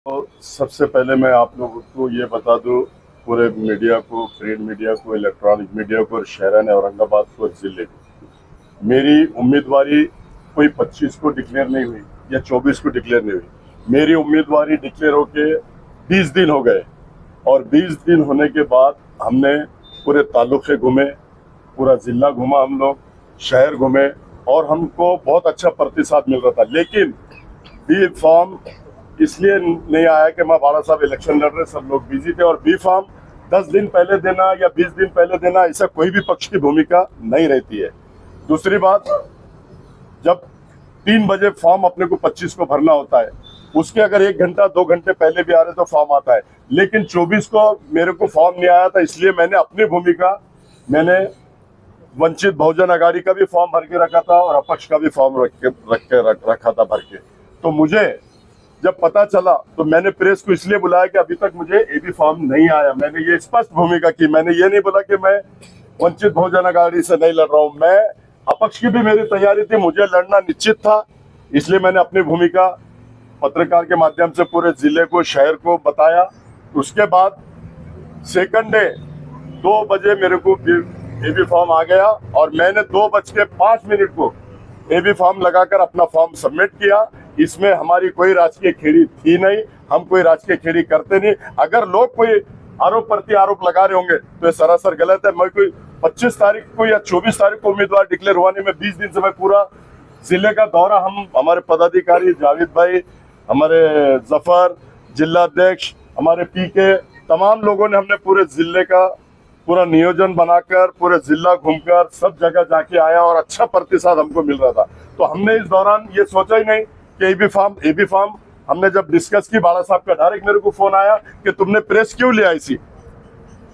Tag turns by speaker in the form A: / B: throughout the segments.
A: तो सबसे पहले मैं आप लोगों को ये बता दूं, पूरे मीडिया को, प्रिंट मीडिया को, इलेक्ट्रॉनिक मीडिया को और शहरान औरंगाबाद को और जिले को, मेरी उम्मीदवारी कोई 25 को डिक्लेयर नहीं हुई या 24 को डिक्लेयर नहीं हुई। मेरी उम्मीदवारी डिक्लेयर होके 20 दिन हो गए और 20 दिन होने के बाद हमने पूरे तालुके घूमे, पूरा जिला घूमा, हम लोग शहर घूमे और हमको बहुत अच्छा प्रतिसाद मिल रहा था। लेकिन बी फॉर्म इसलिए नहीं आया कि मैं बाला साहब इलेक्शन लड़ रहे, सब लोग बिजी थे। और बी फॉर्म 10 दिन पहले देना या 20 दिन पहले देना, ऐसा कोई भी पक्ष की भूमिका नहीं रहती है। दूसरी बात, जब 3 बजे फॉर्म अपने को 25 को भरना होता है, उसके अगर 1 घंटा 2 घंटे पहले भी आ रहे तो फॉर्म आता है। लेकिन 24 को मेरे को फॉर्म नहीं आया था, इसलिए मैंने अपनी भूमिका, मैंने वंचित बहुजन अघाड़ी का भी फॉर्म भर के रखा था और अपक्ष का भी फॉर्म रखा था भर के। तो मुझे जब पता चला तो मैंने प्रेस को इसलिए बुलाया कि अभी तक मुझे एबी फॉर्म नहीं आया। मैंने ये स्पष्ट भूमिका की, मैंने ये नहीं बोला कि मैं वंचित बहुजन अघाड़ी से नहीं लड़ रहा हूं। मैं अपक्ष की भी मेरी तैयारी थी, मुझे लड़ना निश्चित था, इसलिए मैंने अपनी भूमिका पत्रकार के माध्यम से पूरे जिले को, शहर को बताया। उसके बाद सेकंड डे 2 बजे मेरे को एबी फॉर्म आ गया और मैंने 2:05 को एबी फॉर्म लगाकर अपना फॉर्म सबमिट किया। इसमें हमारी कोई राजकीय खेड़ी थी नहीं, हम कोई राजकीय खेड़ी करते नहीं। अगर लोग कोई आरोप प्रति आरोप लगा रहे होंगे तो ये सरासर गलत है। मैं कोई 25 तारीख को या 24 तारीख को उम्मीदवार डिक्लेयर हुआ नहीं। मैं 20 दिन से मैं पूरा जिले का दौरा, हम हमारे पदाधिकारी जावेद भाई, हमारे जफर, जिला अध्यक्ष, हमारे पीके, तमाम लोगों ने, हमने पूरे जिले का पूरा नियोजन बनाकर पूरे जिला घूमकर सब जगह जाके आया और अच्छा प्रतिसाद हमको मिल रहा था। तो हमने इस दौरान ये सोचा ही नहीं कि एबी फॉर्म हमने जब डिस्कस की, बाला साहब का डायरेक्ट मेरे को फोन आया कि तुमने प्रेस क्यों ले आई सी।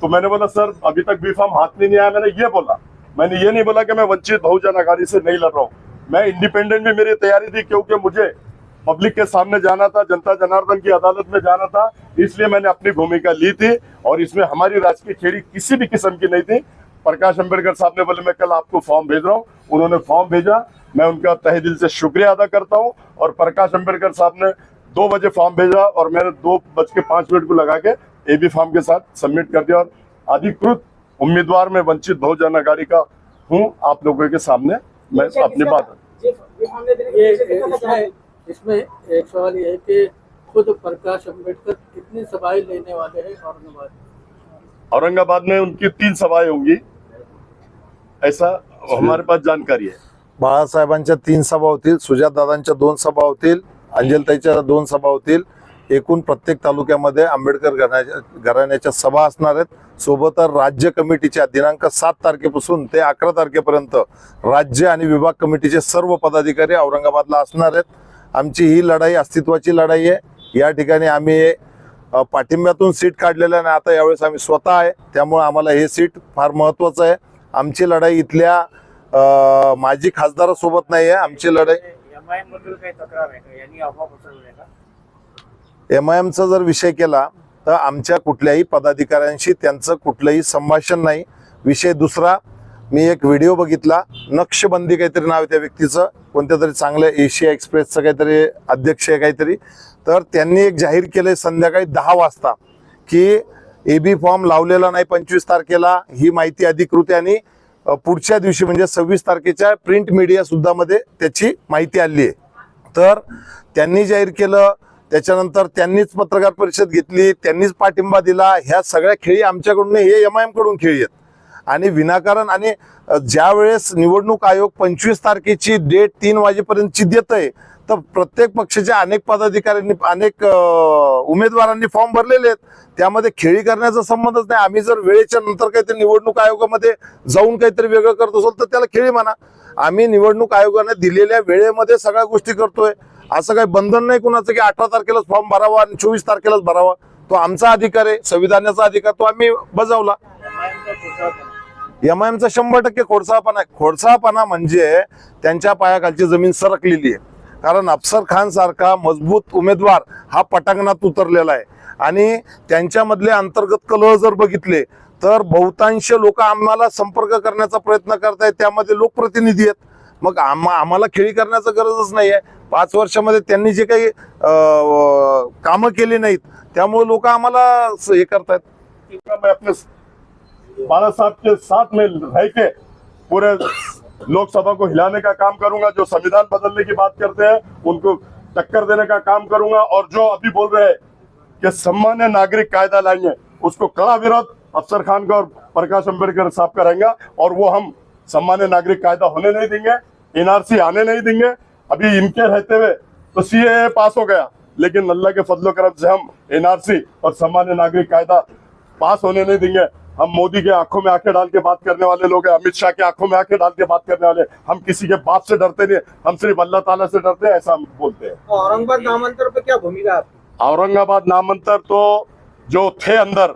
A: तो मैंने बोला सर अभी तक बी फॉर्म हाथ में नहीं आया। मैंने ये नहीं बोला कि मैं वंचित बहुजन अघाड़ी से नहीं लड़ रहा हूँ। मैं इंडिपेंडेंट भी मेरी तैयारी थी, क्योंकि मुझे पब्लिक के सामने जाना था, जनता जनार्दन की अदालत में जाना था, इसलिए मैंने अपनी भूमिका ली थी। और इसमें हमारी राजकीय खेड़ी किसी भी किस्म की नहीं थी। प्रकाश अंबेडकर साहब ने बोले मैं कल आपको फॉर्म भेज रहा हूँ, उन्होंने फॉर्म भेजा, मैं उनका तहे दिल से शुक्रिया अदा करता हूँ। और प्रकाश अंबेडकर साहब ने 2 बजे फॉर्म भेजा और मैंने 2:05 को लगा के एबी फॉर्म के साथ सबमिट कर दिया और अधिकृत उम्मीदवार में वंचित बहुजन अघाड़ी का हूँ। आप लोगों के सामने मैं अपनी बात,
B: इसमें एक सवाल ये है कि खुद प्रकाश अंबेडकर कितनी सभाएं लेने वाले हैं
A: औरंगाबाद में उनकी 3 सभाएं होंगी, ऐसा हमारे पास जानकारी है।
C: बाळासाहेबांच्या 3 सभा होतील, सुजातदादांच्या 2 सभा होतील, अंजलताईच्या 2 सभा होतील। एकूण प्रत्येक तालुक्यामध्ये आंबेडकर घराण्याच्या सभा असणार आहेत। सोबतच राज्य कमिटीच्या दिनांक 7 तारखेपासून ते 11 तारखेपर्यंत राज्य आणि विभाग कमिटीचे सर्व पदाधिकारी औरंगाबादला असणार आहेत। आमची ही लढाई अस्तित्वाची लढाई आहे। या ठिकाणी आम्ही पाठिंब्यातून सीट काढलेलं आहे, आता यावेळेस आम्ही स्वतः आहे, त्यामुळे आम्हाला हे सीट फार महत्त्वाचं आहे। आमची लढाई इथल्या माजी खासदारासोबत नाही आहे, आमची लढाई MIMचा जर विषय केला तर आमच्या कुठल्याही पदाधिकाऱ्यांशी त्यांचं कुठलंही संभाषण नाही। विषय दुसरा, मी एक व्हिडिओ बघितला, नक्षबंदी काहीतरी नाव आहे त्या व्यक्तीचं, कोणत्या तरी चांगल्या एशिया एक्सप्रेसचं काहीतरी अध्यक्ष आहे काहीतरी, तर त्यांनी एक जाहीर केलंय संध्याकाळी 10 वाजता की एबी फॉर्म लावलेला नाही 25 तारखेला, ही माहिती अधिकृत आहे आणि पुढच्या दिवशी म्हणजे 26 तारखेच्या प्रिंट मीडिया सुद्धा मध्ये त्याची माहिती आली आहे। तर त्यांनी जाहीर केलं, त्याच्यानंतर त्यांनीच पत्रकार परिषद घेतली, त्यांनीच पाठिंबा दिला। ह्या सगळ्या खेळी आमच्याकडून, हे MIM कडून खेळी आहेत आणि विनाकारण। आणि ज्या वेळेस निवडणूक आयोग 25 तारखेची डेट 3 वाजेपर्यंतची देतंय, तर प्रत्येक पक्षाच्या अनेक पदाधिकाऱ्यांनी, अनेक उमेदवारांनी फॉर्म भरलेले आहेत, त्यामध्ये खेळी करण्याचा संबंधच नाही। आम्ही जर वेळेच्या नंतर काहीतरी निवडणूक आयोगामध्ये जाऊन काहीतरी वेगळं करत असेल तर त्याला खेळी म्हणा। आम्ही निवडणूक आयोगाने दिलेल्या वेळेमध्ये सगळ्या गोष्टी करतोय। असं काही बंधन नाही कुणाचं की 18 तारखेलाच फॉर्म भरावा आणि 24 तारखेलाच भरावा। तो आमचा अधिकार आहे, संविधानाचा अधिकार, तो आम्ही बजावला। MIMचा 100% खोडसाळपणा आहे। खोडसाळपणा म्हणजे त्यांच्या पायाखालची जमीन सरकलेली आहे। कारण अफसर खान सारखा मजबूत उमेदवार हा पटांगणात उतरलेला आहे आणि त्यांच्यामधले अंतर्गत कलह जर बघितले तर बहुतांश लोक आम्हाला संपर्क करण्याचा प्रयत्न करतायत, त्यामध्ये लोकप्रतिनिधी आहेत। मग आम्हाला खेळी करण्याची गरजच नाहीये। 5 वर्षामध्ये त्यांनी जे काही कामं केली नाहीत त्यामुळे लोक आम्हाला हे करतायत.
A: मैं अपने बाला साहब के साथ में रह के पूरे लोकसभा को हिलाने का काम करूंगा. जो संविधान बदलने की बात करते हैं उनको टक्कर देने का काम करूंगा. और जो अभी बोल रहे हैं कि सामान्य नागरिक कायदा लाएंगे उसको कड़ा विरोध अफसर खान का और प्रकाश अंबेडकर साहब का रहेगा. और वो हम सामान्य नागरिक कायदा होने नहीं देंगे, एनआरसी आने नहीं देंगे. अभी इनके रहते हुए तो सीएए पास हो गया, लेकिन अल्लाह के फजलो करम से हम एनआरसी और सामान्य नागरिक कायदा पास होने नहीं देंगे. हम मोदी के आंखों में आंखें डाल के बात करने वाले लोग हैं, अमित शाह के आंखों में आंखें डाल के बात करने वाले. हम किसी के बाप से डरते नहीं, हम सिर्फ अल्लाह ताला से डरते हैं, ऐसा हम बोलते हैं.
D: औरंगाबाद नामांतर पे क्या भूमिका आपकी?
A: औरंगाबाद नामांतर तो जो थे अंदर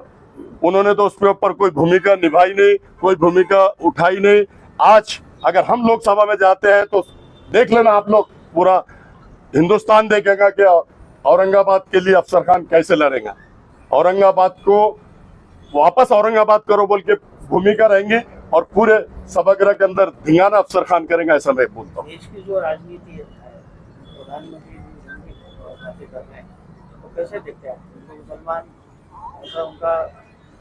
A: उन्होंने तो उसके ऊपर कोई भूमिका निभाई नहीं, कोई भूमिका उठाई नहीं. आज अगर हम लोकसभा में जाते हैं तो देख लेना आप लोग, पूरा हिंदुस्तान देखेगा कि औरंगाबाद के लिए अफसर खान कैसे लड़ेगा. औरंगाबाद को वापस औरंगाबाद करो बोल के भूमिका रहेंगी और पूरे सभागृह के अंदर धिंगाना अफसर खान करेंगे, ऐसा मैं बोलता हूँ.
D: देश की जो राजनीति है, प्रधानमंत्री जी बातें कर रहे हैं, तो कैसे देखते हैं आप? हिंदू मुसलमान ऐसा उनका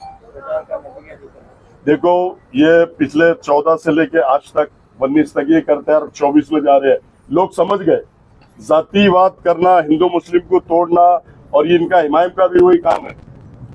D: प्रचार का नजरिया दिख रहा है.
A: देखो, ये पिछले 14 से लेके आज तक 19 तक ये करते हैं और 24 में जा रहे हैं. लोग समझ गए जातिवाद करना, हिंदू मुस्लिम को तोड़ना, और ये इनका हिमायम का भी वही काम है.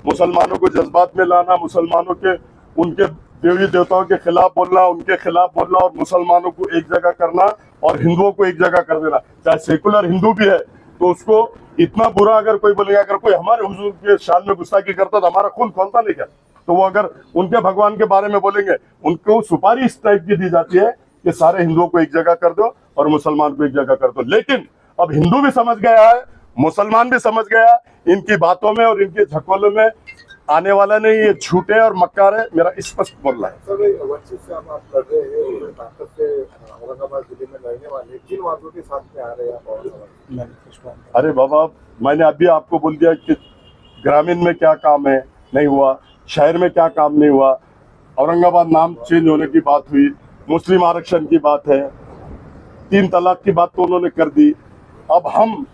A: मुसलमानों को जज्बात में लाना, मुसलमानों के उनके देवी देवताओं के खिलाफ बोलना, उनके खिलाफ बोलना, और मुसलमानों को एक जगह करना और हिंदुओं को एक जगह कर देना. चाहे सेकुलर हिंदू भी है तो उसको इतना बुरा अगर कोई बोलेगा, अगर कोई हमारे हुजूर के शान में गुस्ताखी करता तो हमारा खून खोलता नहीं क्या? तो वो अगर उनके भगवान के बारे में बोलेंगे, उनको सुपारी इस टाइप की दी जाती है कि सारे हिंदुओं को एक जगह कर दो और मुसलमान को एक जगह कर दो. लेकिन अब हिंदू भी समझ गया है, मुसलमान भी समझ गया, इनकी बातों में और इनके झकोलों में आने वाला नहीं. ये झूठे और मक्कार है, मेरा स्पष्ट बोलना है.
E: सर, वंचित से आप लड़ रहे हैं और ताकत से औरंगाबाद जिले में लड़ने वाले किन वादों के साथ में आ रहे हैं आप औरंगाबाद?
A: अरे बाबा, मैंने अभी आपको बोल दिया कि ग्रामीण में क्या काम है, नहीं हुआ. शहर में क्या काम नहीं हुआ. औरंगाबाद नाम चेंज होने की बात हुई, मुस्लिम आरक्षण की बात है, 3 तलाक की बात तो उन्होंने कर दी. अब हम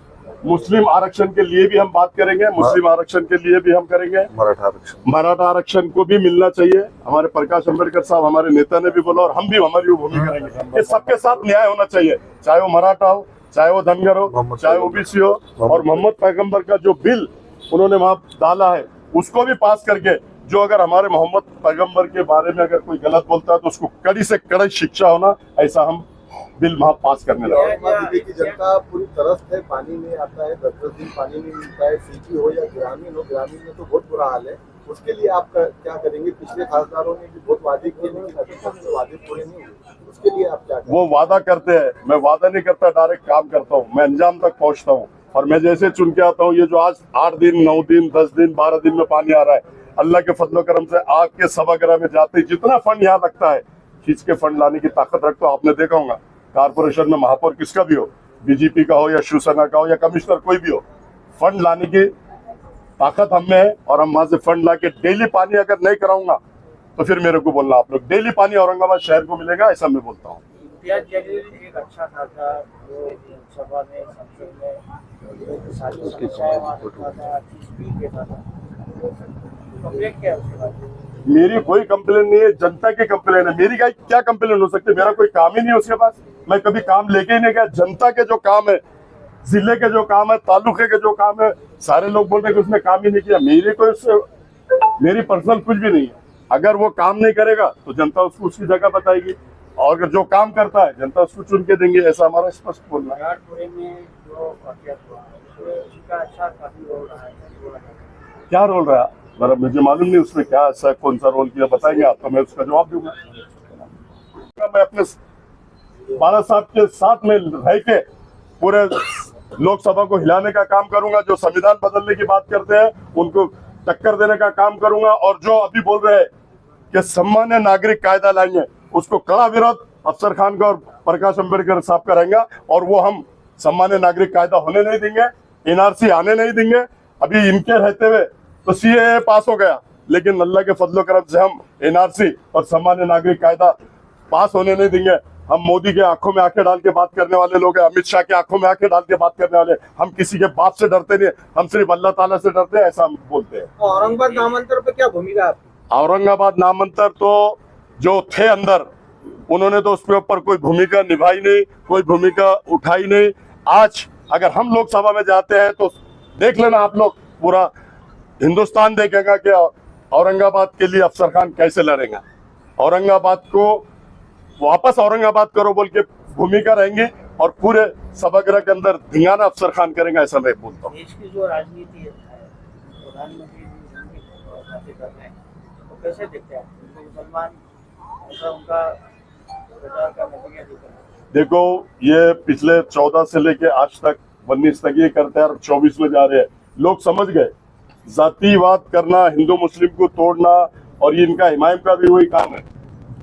A: मुस्लिम आरक्षण के लिए भी हम बात करेंगे, मुस्लिम आरक्षण के लिए भी हम करेंगे. मराठा आरक्षण को भी मिलना चाहिए. हमारे प्रकाश अंबेडकर साहब हमारे नेता ने भी बोला और हम भी हमारी भूमिका करेंगे. ये सबके साथ न्याय होना चाहिए, चाहे वो मराठा हो, चाहे वो धनगर हो, चाहे ओबीसी हो. और मोहम्मद पैगंबर का जो बिल उन्होंने वहां डाला है उसको भी पास करके, जो अगर हमारे मोहम्मद पैगंबर के बारे में अगर कोई गलत बोलता है तो उसको कड़ी से कड़ी शिक्षा होना, ऐसा हम बिल वहां पास करने लगे.
E: औरंगाबाद जिले की जनता पूरी तरफ है, पानी नहीं आता है, 10-10 दिन पानी नहीं मिलता है. सिटी हो या ग्रामीण हो, ग्रामीण में तो बहुत बुरा हाल है. उसके लिए आप क्या करेंगे? पिछले खासदारों ने भी बहुत वादे किए लेकिन अभी तक तो वादे पूरे नहीं हुए. उसके लिए आप क्या करेंगे?
A: वो वादा करते हैं, मैं वादा नहीं करता, डायरेक्ट काम करता हूँ, मैं अंजाम तक पहुंचता हूँ. और मैं जैसे चुन के आता हूँ, ये जो आज 8 दिन 9 दिन 10 दिन 12 दिन में पानी आ रहा है, अल्लाह के फजलो करम से आग के सभागृह में जाते जितना फंड यहाँ लगता है खींच के फंड लाने की ताकत रखता हूँ. आपने देखा होगा कारपोरेशन में महापौर किसका भी हो, बीजेपी का हो या शिवसेना का हो या कमिश्नर कोई भी हो, फंड लाने की ताकत हम में है. और हम वहां से फंड ला के डेली पानी अगर नहीं कराऊंगा तो फिर मेरे को बोलना, आप लोग डेली पानी औरंगाबाद शहर को मिलेगा, ऐसा मैं बोलता हूँ.
D: इम्तियाज जलील एक अच्छा था जो लोकसभा में, संसद में सारी समस्याएं वहाँ रखता था, अच्छी स्पीच देता था. कंप्लेंट क्या है उसके बाद?
A: मेरी कोई कंप्लेन नहीं है, जनता की कंप्लेन है. मेरी क्या कंप्लेन हो सकती है? मेरा कोई काम ही नहीं है उसके पास. मैं कभी काम लेके ही नहीं गया. जनता के जो काम है, जिले के जो काम है, तालुके के जो काम है, सारे लोग बोल रहे कि उसने काम ही नहीं किया. मेरी पर्सनल कुछ भी नहीं है. अगर वो काम नहीं करेगा तो जनता उसको उसकी जगह बताएगी, और अगर जो काम करता है जनता उसको चुन के देंगे, ऐसा हमारा स्पष्ट बोलना है.
D: विराटपुरे में जो वाकया हुआ उसमें उसका अच्छा काफी रोल रहा है.
A: क्या रोल रहा है मतलब मुझे मालूम नहीं, उसमें क्या ऐसा कौन सा रोल किया बताएंगे आप तो मैं उसका जवाब दूंगा. मैं अपने बाला साहब के साथ में रह के पूरे लोकसभा को हिलाने का काम करूंगा. जो संविधान बदलने की बात करते हैं उनको टक्कर देने का काम करूंगा. और जो अभी बोल रहे हैं कि सामान्य नागरिक कायदा लाएंगे, उसको कड़ा विरोध अफसर खान का और प्रकाश अंबेडकर साहब का रहेगा. और वो हम सामान्य नागरिक कायदा होने नहीं देंगे, एनआरसी आने नहीं देंगे. अभी इनके रहते हुए तो सीएए पास हो गया, लेकिन अल्लाह के फजलो करम से हम एनआरसी और सामान्य नागरिक कायदा पास होने नहीं देंगे. हम मोदी के आंखों में आंखें डाल के बात करने वाले लोग हैं, अमित शाह के आंखों में आंखें डाल के बात करने वाले। हम किसी के बाप से डरते नहीं, हम सिर्फ अल्लाह ताला से डरते हैं, ऐसा हम बोलते हैं।
D: औरंगाबाद नामांतर पे क्या भूमिका है आपकी?
A: औरंगाबाद नामांतर तो जो थे अंदर, उन्होंने तो उसके ऊपर कोई भूमिका निभाई नहीं, कोई भूमिका उठाई नहीं। आज अगर हम लोकसभा में जाते हैं तो देख लेना आप लोग, पूरा हिंदुस्तान देखेगा कि औरंगाबाद के लिए अफसर खान कैसे लड़ेगा। औरंगाबाद को वापस औरंगाबाद करो बोल के भूमिका रहेंगे और पूरे सभागृह के अंदर धिंगाना अफसर खान करेंगे, ऐसा मैं बोलता हूँ।
D: देश की जो राजनीति है, प्रधानमंत्री बातें कर रहे हैं, तो कैसे देखते हैं हिंदू मुसलमान, ऐसा उनका प्रचार का नजरिया दिखा है?
A: देखो, ये पिछले 14 से लेके आज तक 19 तक ये करते हैं और 24 में जा रहे हैं। लोग समझ गए जातिवाद करना, हिंदू मुस्लिम को तोड़ना, और ये इनका हिमायम का भी वही काम है।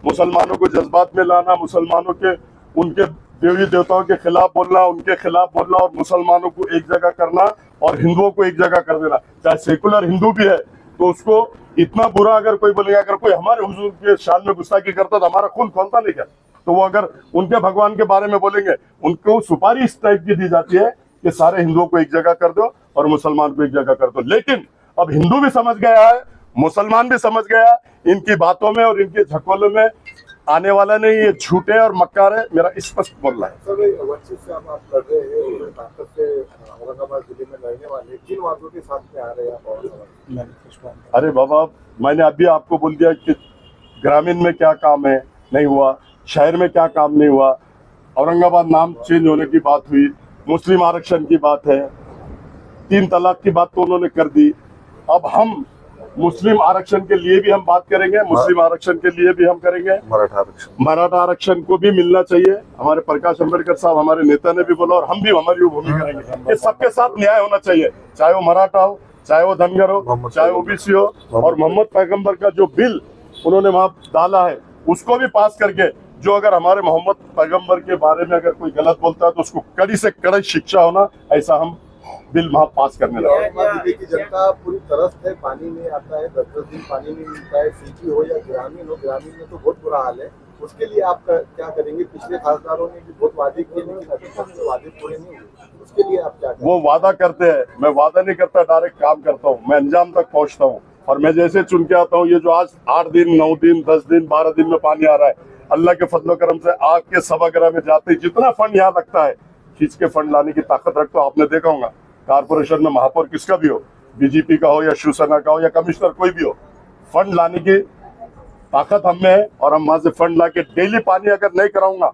A: मुसलमानों को जज्बात में लाना, मुसलमानों के उनके देवी देवताओं के खिलाफ बोलना, उनके खिलाफ बोलना, और मुसलमानों को एक जगह करना और हिंदुओं को एक जगह कर देना। चाहे सेकुलर हिंदू भी है तो उसको इतना बुरा अगर कोई बोलेगा, अगर कोई हमारे हुजूर के शान में गुस्ताखी करता तो हमारा खून खोलता नहीं क्या? तो वो अगर उनके भगवान के बारे में बोलेंगे, उनको सुपारी इस टाइप की दी जाती है कि सारे हिंदुओं को एक जगह कर दो और मुसलमान को एक जगह कर दो। लेकिन अब हिंदू भी समझ गया है, मुसलमान भी समझ गया, इनकी बातों में और इनके झकोलों में आने वाला नहीं। ये झूठे और मक्कार है, मेरा स्पष्ट बोलना है।
E: सर भाई, वर्षों से आप लड़ रहे हैं और ताकत से औरंगाबाद जिले में लड़ने वाले, किन वादों के साथ में आ रहे हैं आप औरंगाबाद?
A: अरे बाबा, मैंने अभी आपको बोल दिया कि ग्रामीण में क्या काम है, नहीं हुआ, शहर में क्या काम नहीं हुआ। औरंगाबाद नाम चेंज होने की बात हुई, मुस्लिम आरक्षण की बात है, 3 तलाक की बात तो उन्होंने कर दी। अब हम मुस्लिम आरक्षण के लिए भी हम बात करेंगे, मुस्लिम आरक्षण के लिए भी हम करेंगे, मराठा आरक्षण को भी मिलना चाहिए। हमारे प्रकाश अंबेडकर साहब, हमारे नेता ने भी बोला और हम भी हमारी वो भूमिका करेंगे। ये सबके साथ न्याय होना चाहिए, चाहे वो मराठा हो, चाहे वो धनगर हो, चाहे ओबीसी हो। और मोहम्मद पैगंबर का जो बिल उन्होंने वहां डाला है उसको भी पास करके, जो अगर हमारे मोहम्मद पैगंबर के बारे में अगर कोई गलत बोलता है तो उसको कड़ी से कड़ी शिक्षा होना, ऐसा हम बिल वहां पास करने लगे।
E: औरंगाबाद जिले की जनता पूरी तरफ है, पानी नहीं आता है, 10-10 दिन पानी नहीं मिलता है। सिटी हो या ग्रामीण हो, ग्रामीण में तो बहुत बुरा हाल है। उसके लिए आप क्या करेंगे? पिछले खासदारों ने भी बहुत वादे किए, लेकिन अभी तक तो वादे पूरे नहीं हुए। उसके लिए आप क्या करेंगे?
A: वो वादा करते हैं, मैं वादा नहीं करता, डायरेक्ट काम करता हूँ, मैं अंजाम तक पहुंचता हूँ। और मैं जैसे चुन के आता हूँ, ये जो आज 8 दिन 9 दिन 10 दिन 12 दिन में पानी आ रहा है, अल्लाह के फजलो करम से आग के सभागृह में जाते ही जितना फंड यहाँ लगता है, खींच के फंड लाने की ताकत रखता हूँ। आपने देखा होगा कारपोरेशन में महापौर किसका भी हो, बीजेपी का हो या शिवसेना का हो या कमिश्नर कोई भी हो, फंड लाने की ताकत हम में है। और हम वहां से फंड ला के डेली पानी अगर नहीं कराऊंगा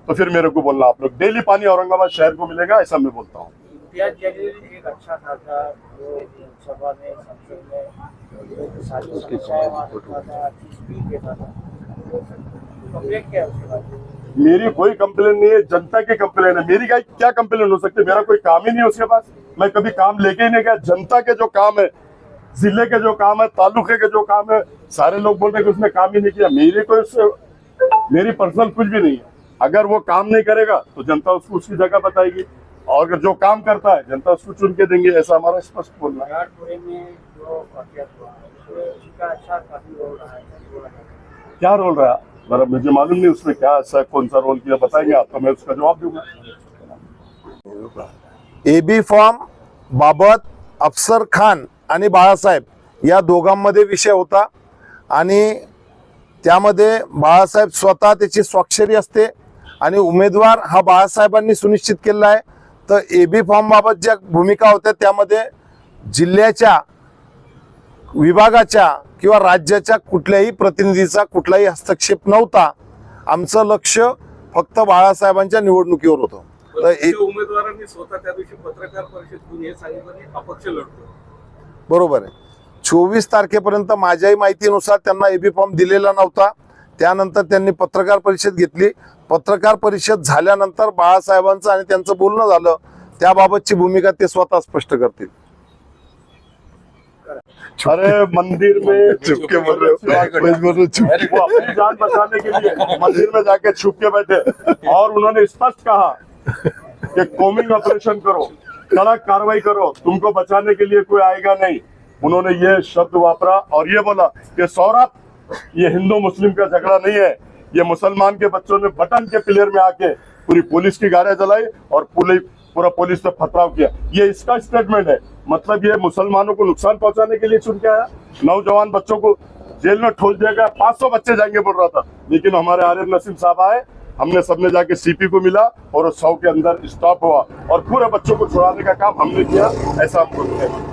A: तो फिर मेरे को बोलना आप लोग, डेली पानी औरंगाबाद शहर को मिलेगा, ऐसा मैं बोलता हूँ।
D: इम्तियाज जलील एक अच्छा था, जो सभा में, संसद में सारी समस्याएं वहाँ रखता था, अच्छी स्पीच देता था। कंप्लेंट क्या है उसके बाद?
A: मेरी कोई कंप्लेन नहीं है, जनता की कंप्लेन है। मेरी क्या कंप्लेन हो सकती है? मेरा कोई काम ही नहीं है उसके पास, मैं कभी काम लेके ही नहीं गया। जनता के जो काम है, जिले के जो काम है, तालुके के जो काम है, सारे लोग बोल रहे हैं कि उसने काम ही नहीं किया। मेरी पर्सनल कुछ भी नहीं है। अगर वो काम नहीं करेगा तो जनता उसको उसकी जगह बताएगी, और अगर जो काम करता है जनता उसको चुन के देंगे, ऐसा हमारा स्पष्ट बोलना है।
D: विराटपुरे में जो वाकया हुआ, उसका अच्छा काफी रोल रहा है।
A: क्या रोल रहा? बराबर मुझे मालूम नहीं उसमें क्या ऐसा कौन सा रोल किया, बताएंगे आप तो मैं उसका जवाब दूंगा।
C: एबी फॉर्म बाबत अफसर खान आणि बाळासाहेब या दोघांमध्ये विषय होता, आणि त्यामध्ये बाळासाहेब स्वतः त्याची स्वाक्षरी असते आणि उमेदवार हा बाळासाहेबांनी सुनिश्चित केलेला आहे। तर एबी फॉर्म बाबत ज्या भूमिका होत्या त्यामध्ये जिल्ह्याच्या, विभागाच्या किंवा राज्याच्या कुठल्याही प्रतिनिधीचा कुठलाही हस्तक्षेप नव्हता। आमचं लक्ष फक्त बाळासाहेबांच्या निवडणुकीवर होतं। तर
F: उमेदवारांनी स्वतः त्या दिवशी पत्रकार परिषदेतून हे सांगितलं की अपक्ष लढतो,
C: बरोबर आहे। 24 तारखेपर्यंत माझ्याही माहितीनुसार त्यांना एबी फॉर्म दिलेला नव्हता। त्यानंतर त्यांनी पत्रकार परिषद घेतली। पत्रकार परिषद झाल्यानंतर बाळासाहेबांचं आणि त्यांचं बोलणं झालं, त्याबाबतची भूमिका ते स्वतः स्पष्ट करतील।
A: अरे मंदिर में छुपके बोल रहे हो, वो अपनी जान बचाने के लिए मंदिर में जाके छुप के बैठे, और उन्होंने स्पष्ट कहा कि कोमिंग ऑपरेशन करो, कड़क कार्रवाई करो, तुमको बचाने के लिए कोई आएगा नहीं। उन्होंने ये शब्द वापरा और ये बोला कि सौरभ, ये हिंदू मुस्लिम का झगड़ा नहीं है, ये मुसलमान के बच्चों ने बटन के प्लेयर में आके पूरी पुलिस की गाड़ियां जलाई और पूरा पुलिस पे पथराव किया। ये इसका स्टेटमेंट है। मतलब ये मुसलमानों को नुकसान पहुंचाने के लिए चुन के आया। नौजवान बच्चों को जेल में ठोस दिया गया। 500 बच्चे जाएंगे बोल रहा था, लेकिन हमारे आरिफ नसीम साहब आए, हमने सबने जाके सीपी को मिला और 100 के अंदर स्टॉप हुआ और पूरे बच्चों को छुड़ाने का काम हमने किया। ऐसा हम बोलते हैं।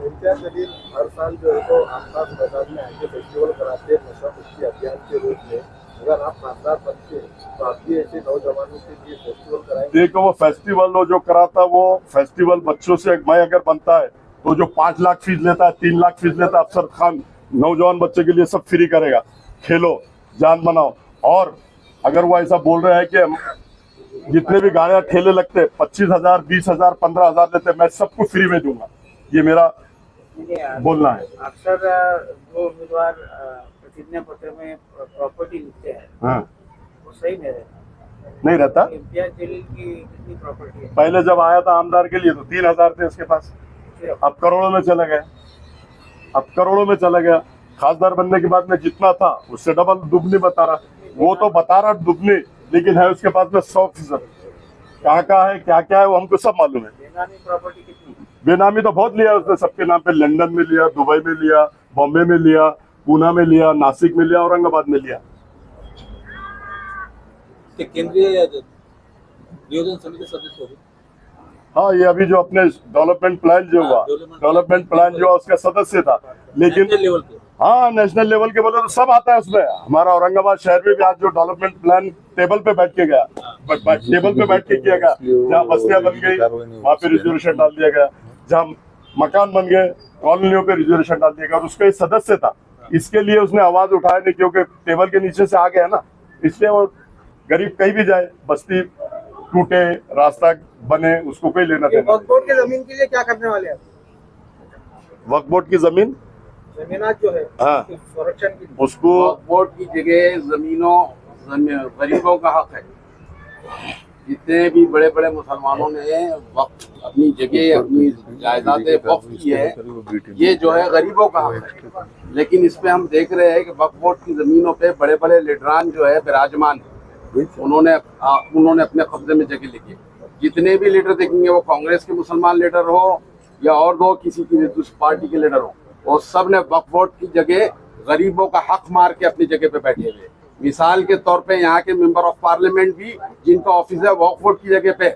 E: इम्तियाज जलील हर साल जो है तो आसपास मैदान में आके फेस्टिवल कराते हैं नशा मुक्ति अभियान के रूप में। अगर आप खासदार बनते हैं तो आप भी ऐसे नौजवानों के लिए फेस्टिवल कराएंगे?
A: देखो, वो फेस्टिवल जो कराता वो फेस्टिवल बच्चों से मैं अगर बनता है तो जो 5 लाख फीस लेता है, 3 लाख फीस लेता है, अफसर खान नौजवान बच्चे के लिए सब फ्री करेगा। खेलो, जान बनाओ। और अगर वो ऐसा बोल रहे हैं कि जितने भी गाड़ियां ठेले लगते 25,000, 20,000, 15,000 लेते, मैं सबको फ्री में दूंगा। ये मेरा बोलना है।
D: अक्सर जो उम्मीदवार प्रतिज्ञा पत्र में प्रॉपर्टी लिखते हैं,
A: हाँ,
D: वो सही नहीं रहता।
A: नहीं रहता।
D: इम्तियाज जलील की कितनी प्रॉपर्टी है?
A: पहले जब आया था आमदार के लिए तो 3,000 थे उसके पास, अब करोड़ों में चला गया। अब करोड़ों में चला गया। खासदार बनने के बाद में जितना था उससे डबल दुगनी बता रहा। वो तो बता रहा दुगनी, लेकिन है उसके पास में 100%। कहाँ है, क्या क्या है, वो हमको सब मालूम है।
D: बेनामी प्रॉपर्टी कितनी?
A: बेनामी तो बहुत लिया उसने, सबके नाम पे। लंदन में लिया, दुबई में लिया, बॉम्बे में लिया, पूना में लिया, नासिक में लिया, औरंगाबाद में लिया।
F: केंद्रीय नियोजन समिति सदस्य हो गए।
A: हाँ, ये अभी जो अपने डेवलपमेंट प्लान जो हुआ उसका सदस्य था। लेकिन
F: लेवल पे
A: हाँ, नेशनल लेवल के बोले तो सब आता है उसमें। हमारा औरंगाबाद शहर में भी आज जो डेवलपमेंट प्लान टेबल पे बैठ के गया, टेबल पे बैठ के किया गया। जहाँ बस्तियां बन गई वहाँ पे रिजर्वेशन डाल दिया गया, जहाँ मकान बन गए कॉलोनियों पे रिजर्वेशन डाल दिया गया। और उसका एक सदस्य था, इसके लिए उसने आवाज उठाया नहीं, क्योंकि टेबल के नीचे से आ गया ना। इसलिए वो गरीब कहीं भी जाए, बस्ती टूटे, रास्ता बने, उसको कोई लेना देना।
D: वक्फ बोर्ड की जमीन के लिए क्या करने वाले हैं?
A: वक्फ बोर्ड की जमीन,
D: जमीनात जो है
A: हाँ,
D: संरक्षण की
A: उसको
G: बोर्ड की जगह गरीबों का हक है। जितने भी बड़े बड़े मुसलमानों ने वक्त अपनी जगह, अपनी जायदादें वक्फ की है, ये जो है गरीबों का हक है। लेकिन इस पे हम देख रहे हैं कि वक्फ बोर्ड की जमीनों पे बड़े बड़े लीडरान जो है विराजमान, उन्होंने अपने कब्जे में जगह लिखी। जितने भी लीडर देखेंगे, वो कांग्रेस के मुसलमान लीडर हो या और दो किसी की दूसरी पार्टी के लीडर हो, वो सब ने वक्फ बोर्ड की जगह गरीबों का हक मार के अपनी जगह पे बैठे हुए। मिसाल के तौर पे यहाँ के मेंबर ऑफ पार्लियामेंट भी, जिनका ऑफिस है वक्फ बोर्ड की जगह पे,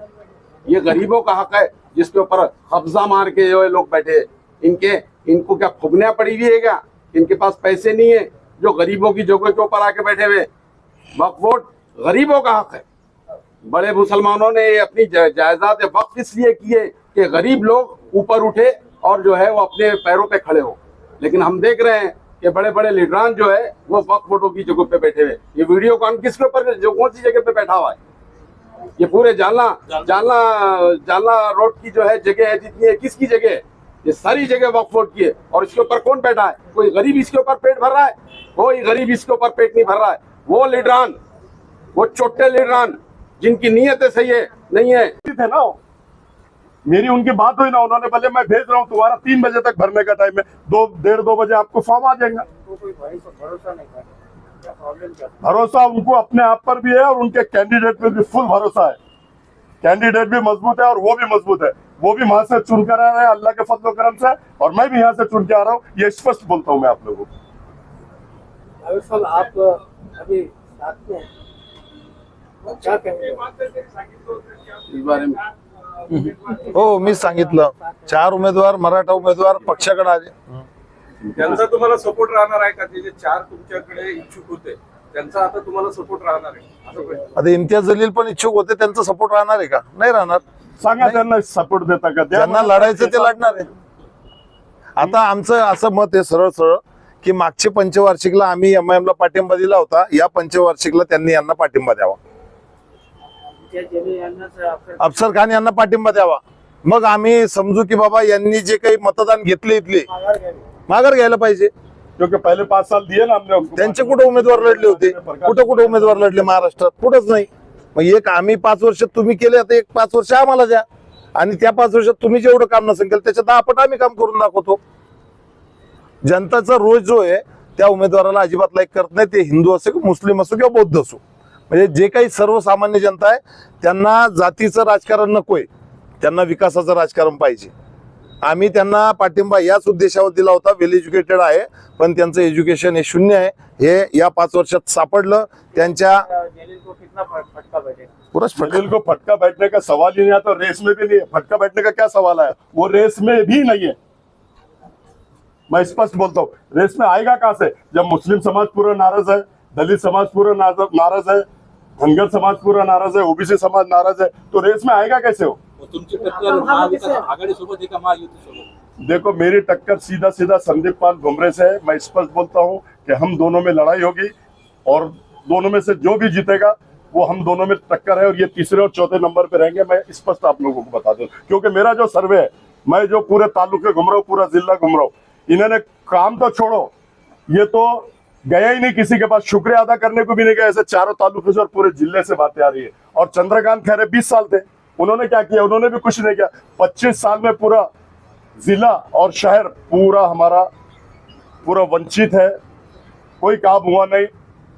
G: ये गरीबों का हक है जिसके ऊपर कब्जा मार के जो लोग बैठे। इनको क्या फुगनिया पड़ी हुई है क्या? इनके पास पैसे नहीं है जो गरीबों की जगह के ऊपर आके बैठे हुए। वक्फ बोर्ड गरीबों का हक है। बड़े मुसलमानों ने अपनी जायदाद वक्फ इसलिए किए कि गरीब लोग ऊपर उठे और जो है वो अपने पैरों पे खड़े हो। लेकिन हम देख रहे हैं कि बड़े बड़े लीडरान जो है वो वक्फ बोर्डों की जगह पे बैठे हुए। ये वीडियो कौन किसके ऊपर, जो कौन सी जगह पे बैठा हुआ है? ये पूरे जालना रोड की जो है जगह है, जितनी है, किसकी जगह है? ये सारी जगह वक्फ बोर्ड की है। और इसके ऊपर कौन बैठा है? कोई गरीब इसके ऊपर पेट भर रहा है? कोई गरीब इसके ऊपर पेट नहीं भर रहा है। वो लीडरान, वो छोटे लीडरान जिनकी नीयतें सही है नहीं है थे ना। मेरी उनकी बात हुई ना, उन्होंने बोले मैं भेज रहा हूँ, तुम्हारा 3 बजे तक भरने का टाइम है, 2 बजे आपको फॉर्म आ जाएगा।
D: कोई भरोसा नहीं कर, क्या प्रॉब्लम क्या?
A: भरोसा उनको अपने आप पर भी है और उनके कैंडिडेट पे भी फुल भरोसा है। कैंडिडेट भी मजबूत है और वो भी मजबूत है। वो भी वहां से चुन कर आ रहे हैं अल्लाह के फजल करम से, और मैं भी यहाँ से चुन के आ रहा हूँ। ये स्पष्ट बोलता हूँ मैं आप लोगों को।
B: आरिफ साहब, आप अभी साथ में क्या कहेंगे
G: इस बारे में?
C: हो, मी सांगितलं 4 उमेदवार मराठा उमेदवार पक्षाकडे आले।
F: त्यांचा तुम्हाला सपोर्ट राहणार आहे का? ते जे 4 तुमच्याकडे इच्छुक होते त्यांचा आता तुम्हाला सपोर्ट राहणार आहे असं प्रश्न.
C: आता इम्तियाज जलील पण इच्छुक होते, त्यांचा सपोर्ट राहणार आहे का? नाही राहणार।
A: सांगा त्यांना सपोर्ट देता का?
C: ज्यांना लढायचं ते लढणार आहे। आता आमचं असं मत आहे सरळ सरळ की मागच्या पंचवार्षिकला आम्ही MIM ला पाठिंबा दिला होता, या पंचवार्षिकला त्यांनी यांना पाठिंबा द्यावा, अफसर खान यांना पाठिंबा द्यावा। मग आम्ही समजू की बाबा यांनी जे काही मतदान घेतले इथले माघार घ्यायला पाहिजे।
A: क्योंकि पहले 5 साल दिए ना हमने उनको।
C: त्यांचे कुठे उमेदवार लढले होते? कुठे उमेदवार लढले महाराष्ट्रात? कुठंच नाही। मग एक आम्ही 5 वर्ष तुम्ही केले, आता एक 5 वर्ष आम्हाला द्या, आणि त्या 5 वर्षात तुम्ही जेवढं काम नसेल केलं त्याच्या 10 पट आम्ही काम करून दाखवतो। जनताचा रोज जो आहे त्या उमेदवाराला अजिबात लाईक करत नाही, ते हिंदू असो किंवा मुस्लिम असो किंवा बौद्ध असो. म्हणजे जे काही सर्वसामान्य जनता आहे त्यांना जातीचं राजकारण नकोय, त्यांना विकासाचं राजकारण पाहिजे. आम्ही त्यांना पाठिंबा याच उद्देशावर दिला होता. वेल एज्युकेटेड आहे पण त्यांचं एज्युकेशन हे शून्य आहे, हे या 5 वर्षात सापडलं. त्यांच्या
D: जलील को कितना फटका बैठेगा?
C: पुरच
A: जलील को फटका बैठने का सवाल ही नहीं आता, रेस में भी नहीं है. फटका बैठने का क्या सवाल है, वो रेस में भी नहीं है. मैं स्पष्ट बोलता हूँ, रेस में आएगा कहां से जब मुस्लिम समाज पूरा नाराज है, दलित समाज पूरा नाराज है, धनगर समाज पूरा नाराज है, ओबीसी समाज नाराज है, तो रेस में आएगा कैसे हो.
F: तुमची टक्कर महाविकास आघाडी सोबत आहे का महायुती सोबत?
A: देखो मेरी टक्कर सीधा सीधा संदीप पाल भुमरे से है. मैं स्पष्ट बोलता हूं कि हम दोनों में लड़ाई होगी और दोनों में से जो भी जीतेगा वो हम दोनों में टक्कर है, और ये तीसरे और चौथे नंबर पे रहेंगे. मैं स्पष्ट आप लोगों को बता दूं, क्योंकि मेरा जो सर्वे है, मैं जो पूरे तालुके घूम रहा हूँ, पूरा जिला घूम रहा हूँ, इन्होंने काम तो छोड़ो, ये तो गया ही नहीं किसी के पास, शुक्रिया अदा करने को भी नहीं गया. ऐसे चारों तालुके से और पूरे जिले से बातें आ रही है. और चंद्रकांत खैरे 20 साल थे, उन्होंने क्या किया, उन्होंने भी कुछ नहीं किया. 25 साल में पूरा जिला और शहर पूरा हमारा पूरा वंचित है, कोई काम हुआ नहीं,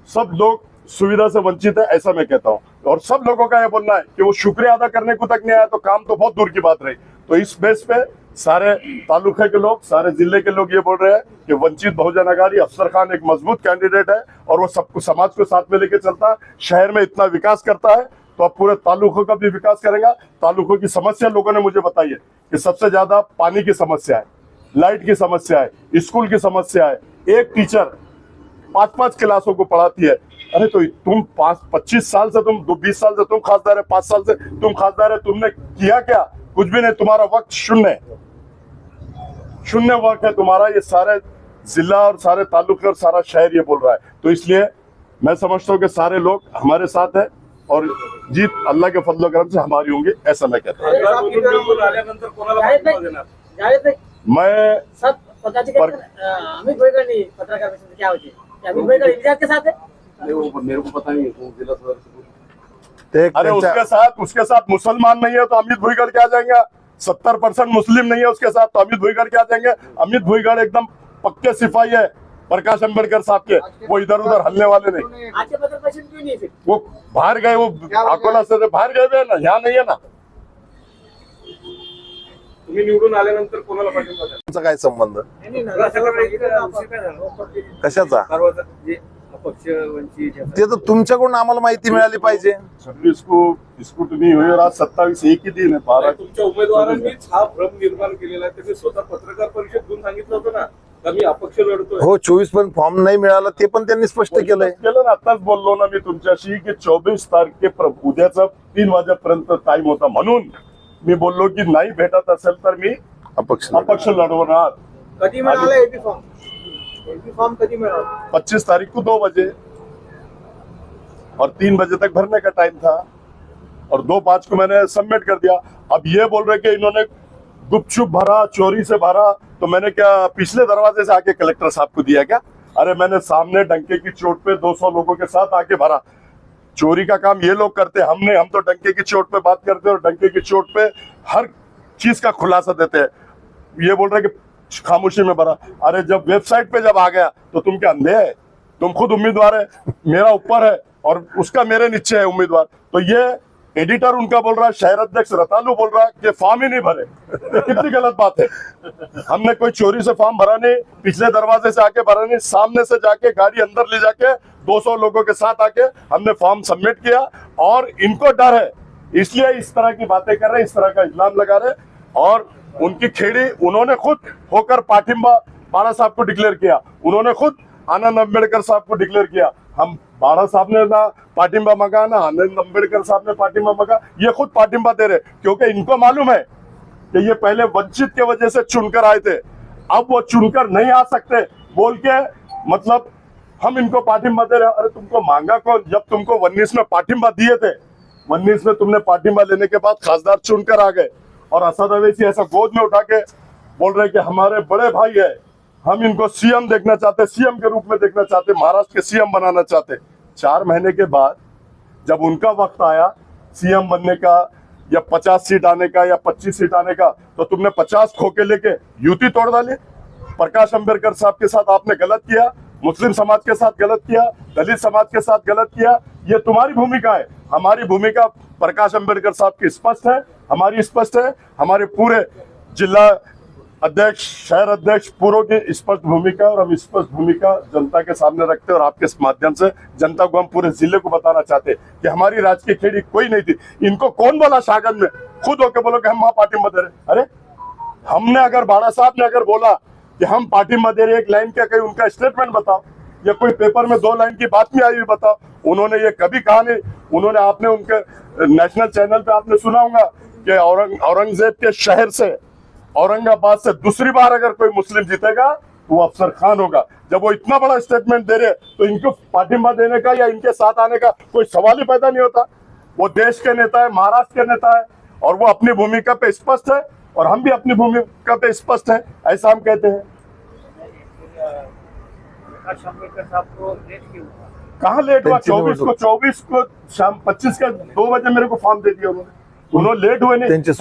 A: सब लोग सुविधा से वंचित है, ऐसा मैं कहता हूँ. और सब लोगों का यह बोलना है कि वो शुक्रिया अदा करने को तक नहीं आया तो काम तो बहुत दूर की बात रही. तो इस बेस पे सारे तालुके के लोग, सारे जिले के लोग ये बोल रहे हैं कि वंचित बहुजन अघाड़ी अफसर खान एक मजबूत कैंडिडेट है और वो सबको समाज को साथ में लेके चलता है, शहर में इतना विकास करता है, तो अब पूरे तालुकों का भी विकास करेगा. तालुकों की समस्या लोगों ने मुझे बताई है कि सबसे ज्यादा पानी की समस्या है, लाइट की समस्या है, स्कूल की समस्या है. एक टीचर 5-5 क्लासों को पढ़ाती है. अरे तो तुम 25 साल से, तुम 20 साल से तुम खासदार है, 5 साल से तुम खासदार है, तुमने किया क्या, कुछ भी नहीं. तुम्हारा वक्त शून्य है, शून्य वक्त है तुम्हारा. ये सारे जिला और सारे तालुके और सारा शहर ये बोल रहा है. तो इसलिए मैं समझता हूँ कि सारे लोग हमारे साथ है और जीत अल्लाह के फजल करम से हमारी होंगी, ऐसा मैं कहता हूँ.
F: खासदार म्हणून निवडून आल्यानंतर कोणाला पाठिंबा देणार?
D: जावेद भाई,
A: मैं
D: सब पदाधिकारी अमित भाईगढ़ नहीं पत्रकार परिषद क्या होती है, अमित भाईगढ़ इंतजार के साथ है.
G: मेरे को पता नहीं है, जिला सदर से पूछ।
C: ते
A: अरे
C: त्यांच्या-
A: उसके साथ मुसलमान नहीं है तो अमित भुईगढ़ क्या जाएंगे. 70% मुस्लिम नहीं है उसके साथ, तो अमित भुईगढ़ क्या जाएंगे. अमित भुईगढ़ एकदम पक्के सिपाही है प्रकाश अंबेडकर साहब के, वो इधर उधर हलने वाले नहीं.
D: आज के पत्रकार परिषद क्यों नहीं फिर?
A: वो बाहर गए, वो अकोला से बाहर गए हुए हैं ना, यहाँ नहीं है ना.
F: तुम्ही निवडून आल्यानंतर कोणाला पाठिंबा देणार?
C: त्यांचा काय संबंध,
D: नहीं,
C: कशाचा,
D: अपक्ष वंचित
C: ते तर तुमच्याकडून आम्हाला माहिती मिळाली पाहिजे.
A: 26 को स्क्रूटनी हुई और आज 27 एक ही दिन है. 12
F: तुमच्या उमेदवारांनीच हा भ्रम निर्माण केलेला आहे. त्यांनी स्वतः पत्रकार परिषद घेऊन सांगितलं होतं ना का मी अपक्ष लढतोय.
C: हो 24 पण फॉर्म नाही मिळाला, ते पण त्यांनी स्पष्ट केलंय.
A: केलं ना, आताच बोललो ना मी तुमच्याशी की 24 तारखे उद्याचा 3 वाजेपर्यंत टाइम होता, म्हणून मी बोललो की नाही भेटत असेल तर मी
C: अपक्ष
A: अपक्ष लढवणार.
D: कधी मिळाला एबी फॉर्म? एबी फॉर्म कधी मिळाला?
A: 25 तारीख को 2 बजे और 3 बजे तक भरने का टाइम था और 2:05 को मैंने सबमिट कर दिया. अब ये बोल रहे कि इन्होंने गुपचुप भरा, चोरी से भरा, तो मैंने क्या पिछले दरवाजे से आके कलेक्टर साहब को दिया क्या? अरे मैंने सामने डंके की चोट पे 200 लोगों के साथ आके भरा. चोरी का काम ये लोग करते, हम तो डंके की चोट पे बात करते हैं और डंके की चोट पे हर चीज का खुलासा देते हैं. ये बोल रहे कि खामोशी में भरा. अरे जब वेबसाइट पे जब आ गया तो तुम क्या अंधे है? तुम खुद उम्मीदवार है, मेरा ऊपर है और उसका मेरे नीचे है उम्मीदवार. तो ये एडिटर उनका बोल रहा है, शहर अध्यक्ष रतालू बोल रहा है कि फॉर्म ही नहीं भरे. कितनी गलत बात है. हमने कोई चोरी से फॉर्म भरा नहीं, पिछले दरवाजे से आके भरा नहीं, सामने से जाके गाड़ी अंदर ले जाके 200 लोगों के साथ आके हमने फॉर्म सबमिट किया. और इनको डर है, इसलिए इस तरह की बातें कर रहे हैं, इस तरह का इल्जाम लगा रहे हैं. और उनकी खेड़ी उन्होंने खुद होकर पाठिंबा बाड़ा साहब को डिक्लेयर किया, उन्होंने खुद आनंद अम्बेडकर साहब को डिक्लेयर किया. हम बाड़ा साहब ने ना पाठिंबा मांगा, ना आनंद अम्बेडकर साहब ने पाठिंबा मांगा, ये खुद पाठिंबा दे रहे, क्योंकि इनको मालूम है कि ये पहले वंचित के वजह से चुनकर आए थे, अब वो चुनकर नहीं आ सकते बोल के, मतलब हम इनको पाठिंबा दे रहे. अरे तुमको मांगा कौन? जब तुमको 19 में पाठिंबा दिए थे, 19 में तुमने पाठिंबा लेने के बाद खासदार चुनकर आ गए और असद अवैसी ऐसा गोद में उठा के बोल रहे कि हमारे बड़े भाई है, हम इनको सीएम देखना चाहते, सीएम के रूप में देखना चाहते, महाराष्ट्र के सीएम बनाना चाहते. 4 महीने के बाद जब उनका वक्त आया सीएम बनने का या 50 सीट आने का या 25 सीट आने का, तो तुमने 50 खोके लेके युति तोड़ डाली. प्रकाश अंबेडकर साहब के साथ आपने गलत किया, मुस्लिम समाज के साथ गलत किया, दलित समाज के साथ गलत किया। ये तुम्हारी भूमिका है। हमारी भूमिका प्रकाश अंबेडकर साहब की स्पष्ट है, हमारी स्पष्ट है, हमारे पूरे जिला अध्यक्ष, शहर अध्यक्ष पूर्व की स्पष्ट भूमिका, और हम स्पष्ट भूमिका जनता के सामने रखते हैं। और आपके माध्यम से जनता को हम पूरे जिले को बताना चाहते हैं कि हमारी राजकीय खेड़ी कोई नहीं थी। इनको कौन बोला शाहगंज में? खुद होके बोलो कि हम वहां पार्टी में दे रहे। अरे हमने अगर, बाड़ा साहब ने अगर बोला कि हम पार्टी में दे रहे, एक लाइन क्या कही, उनका स्टेटमेंट बताओ, या कोई पेपर में 2 लाइन की बात में आई हुई बताओ। उन्होंने ये कभी कहा नहीं। उन्होंने, आपने उनके नेशनल चैनल पे आपने सुना होगा कि औरंगजेब के शहर से, औरंगाबाद से दूसरी बार अगर कोई मुस्लिम जीतेगा तो वो अफसर खान होगा। जब वो इतना बड़ा स्टेटमेंट दे रहे तो इनको पार्टी में देने का या इनके साथ आने का कोई सवाल ही पैदा नहीं होता। वो देश के नेता है, महाराष्ट्र के नेता है, और वो अपनी भूमिका पे स्पष्ट है, और हम भी अपनी भूमिका पे स्पष्ट है, ऐसा हम कहते हैं।
D: प्रकाश अम्बेडकर साहब को लेट क्यों हुआ?
A: कहाँ लेट हुआ? 24 को शाम 25 का 2 बजे मेरे को फॉर्म दे दिया उन्होंने लेट हुए नहीं।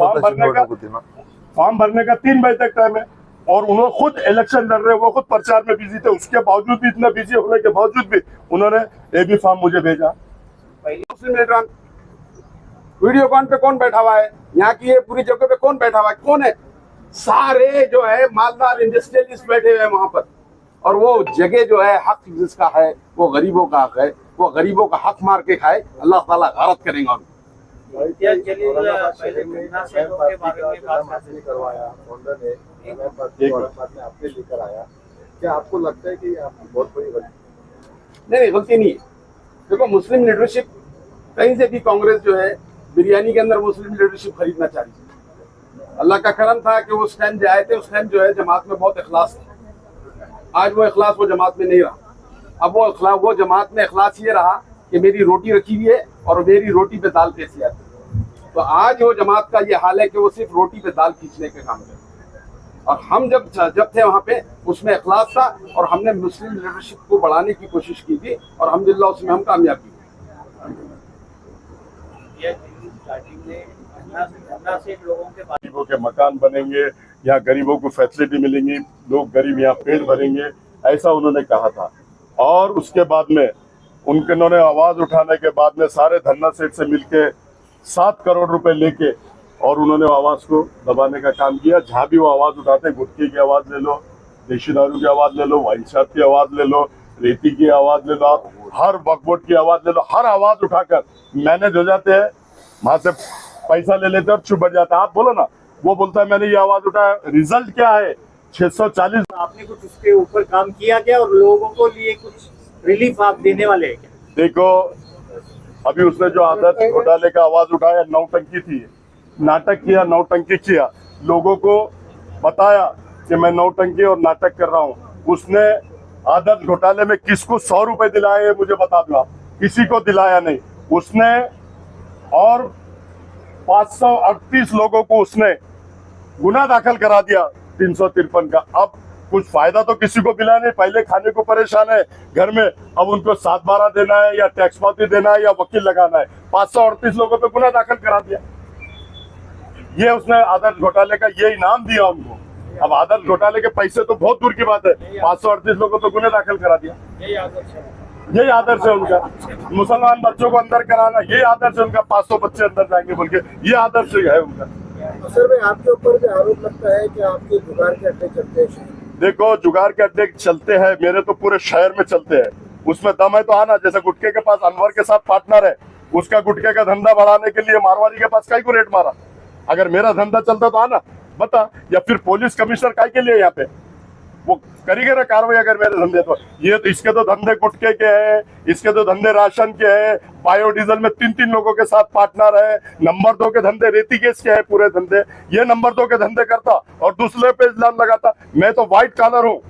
A: फॉर्म भरने का 3 बजे तक टाइम है, और उन्होंने खुद इलेक्शन लड़ रहे, वो खुद प्रचार में बिजी थे। उसके बावजूद भी, इतना बिजी होने के बावजूद भी उन्होंने AB फॉर्म मुझे भेजा।
G: मुस्लिम लीडर वीडियोकॉन पे कौन बैठा हुआ है? यहाँ की ये पूरी जगह पे कौन बैठा हुआ है? कौन है? सारे जो है मालदार इंडस्ट्रियलिस्ट बैठे हुए हैं वहां पर। और वो जगह जो है, हक जिसका है वो गरीबों का हक है, वो गरीबों का हक मार के खाए, अल्लाह ताला गारत करेंगे।
D: इम्तियाज जलील पहले घटना से के बारे में बात
E: करवाया, आपने लेकर आया। क्या आपको लगता है कि ये आपकी बहुत बड़ी गलती?
G: नहीं, गलती नहीं है। देखो, मुस्लिम लीडरशिप कहीं से भी, कांग्रेस जो है बिरयानी के अंदर मुस्लिम लीडरशिप खरीदना चाह रही थी। अल्लाह का करम था कि उस टाइम जो आए थे, उस टाइम जो है जमात में बहुत इखलास था। आज वो इखलास वो जमात में नहीं रहा। अब वो जमात में इखलास ये रहा कि मेरी रोटी रखी हुई है और मेरी रोटी पे दाल कैसी आती है। तो आज वो जमात का ये हाल है कि वो सिर्फ रोटी पे दाल खींचने के काम करते हैं। और हम जब थे वहाँ पे, उसमें इखलास था, और हमने मुस्लिम लीडरशिप को बढ़ाने की कोशिश की थी, और अल्हम्दुलिल्लाह उसमें हम कामयाब हुए।
A: गरीबों के मकान बनेंगे, यहाँ गरीबों को फैसिलिटी मिलेंगी, लोग गरीब यहाँ पेट भरेंगे, ऐसा उन्होंने कहा था। और उसके बाद में उन्होंने आवाज उठाने के बाद में सारे धन्ना सेठ से मिलके 7 करोड़ रुपए लेके, और उन्होंने आवाज को दबाने का काम किया। जहाँ भी वो आवाज उठाते, गुटखे की आवाज ले लो, देशी दारू की आवाज ले लो, वाइन शॉप की आवाज ले लो, रेती की आवाज ले लो, आप हर वक्फ की आवाज ले लो, हर आवाज उठाकर मैनेज हो जाते हैं। वहां से पैसा ले लेते और चुप बैठ जाता है। आप बोलो ना, वो बोलता है मैंने ये आवाज उठाया, रिजल्ट क्या है? 640।
D: आपने कुछ उसके ऊपर काम किया क्या, और लोगों को लिए कुछ रिलीफ आप देने वाले हैं क्या?
A: देखो, अभी उसने जो आदत घोटाले का आवाज उठाया, नौटंकी थी, नाटक किया, नौटंकी किया, लोगों को बताया कि मैं नौटंकी और नाटक कर रहा हूँ। उसने आदत घोटाले में किसको 100 रुपए दिलाए मुझे बता दो आप? किसी को दिलाया नहीं उसने। और 538 लोगों को उसने गुना दाखिल करा दिया 353 का। अब कुछ फायदा तो किसी को मिला नहीं। पहले खाने को परेशान है घर में, अब उनको 7/12 देना है, या टैक्स पाती देना है, या वकील लगाना है। 538 लोगों पे गुना दाखिल करा दिया। ये उसने आदर्श घोटाले का ये इनाम दिया उनको। अब आदर्श घोटाले के पैसे तो बहुत दूर की बात है, 538 लोगों पे गुना दाखिल करा दिया। यही आदर्श है उनका। मुसलमान बच्चों को अंदर कराना, यही आदर्श है उनका। 500 बच्चे अंदर जाएंगे बोल के, ये आदर्श है उनका।
E: तो सर भाई, आपके ऊपर भी आरोप लगता है कि आपके जुगाड़ के अड्डे चलते हैं।
A: देखो, जुगाड़ के अड्डे चलते हैं, मेरे तो पूरे शहर में चलते हैं। उसमें दम है तो आना। जैसे गुटखे के पास अनवर के साथ पार्टनर है, उसका गुटखे का धंधा बढ़ाने के लिए मारवाड़ी के पास काई को रेट मारा। अगर मेरा धंधा चलता तो आना बता। या फिर पुलिस कमिश्नर काई के लिए यहाँ पे वो करेंगे ना कार्रवाई अगर मेरे धंधे तो। ये तो इसके तो धंधे गुटखे के हैं, इसके तो धंधे राशन के हैं, बायोडीजल में 3-3 लोगों के साथ पार्टनर है। नंबर 2 के धंधे रेती गैस के हैं पूरे धंधे। ये नंबर 2 के धंधे करता और दूसरे पे इल्जाम लगाता। मैं तो व्हाइट कॉलर हूँ।